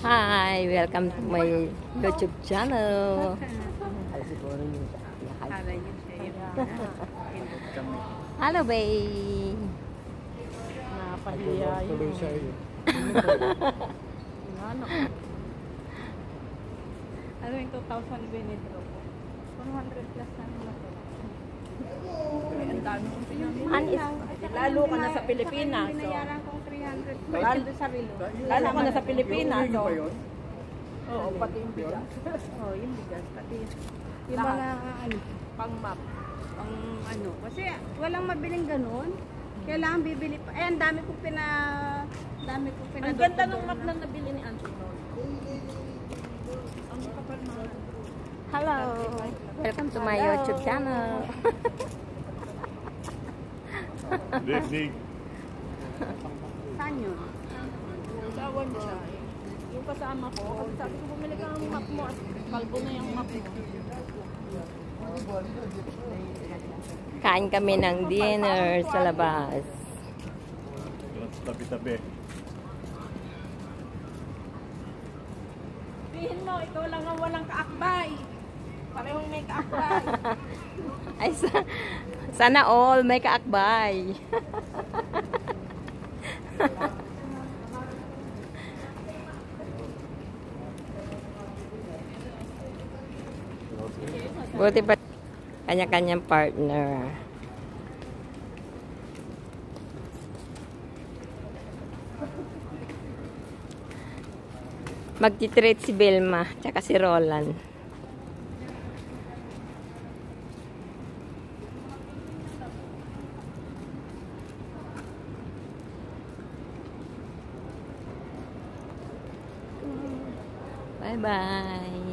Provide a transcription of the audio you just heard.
Hi, welcome to my YouTube channel. Hello, babe. Napahiya Tuloy yun. siya eh. Ano? Ano yung 2,000 binidro ko? 100 plus na naman ito. Ang dami kong pinamili. Lalo ka na sa Pilipinas. Binayaran kong 300 lalo sa Rilo. Lalo ka na sa Pilipinas. Yung ba yun? Oo, pati yung bigas. Oo, yung bigas. Pati yung mga ano, pang map. Pang ano. Kasi walang mabiling ganun. Kailangan bibili pa. Eh, ang dami kong Ang ganda ng map na nabili ni Antonio. Ang kapal mga. Hello, welcome to my YouTube channel. Dig. Saan yun? Sa one siya. Yung kasama ko, sabi ko bumili ka ng map mo at kalbo na yung map mo. Kain kami ng dinner sa labas. Tabi-tabi. Sabihin mo, ikaw lang ang walang kaakbay. Parehong may kaakbay. Ay, sana all may kaakbay. Buti pa kanya-kanyang partner. Magtitreat si Belma tsaka si Roland. Bye-bye.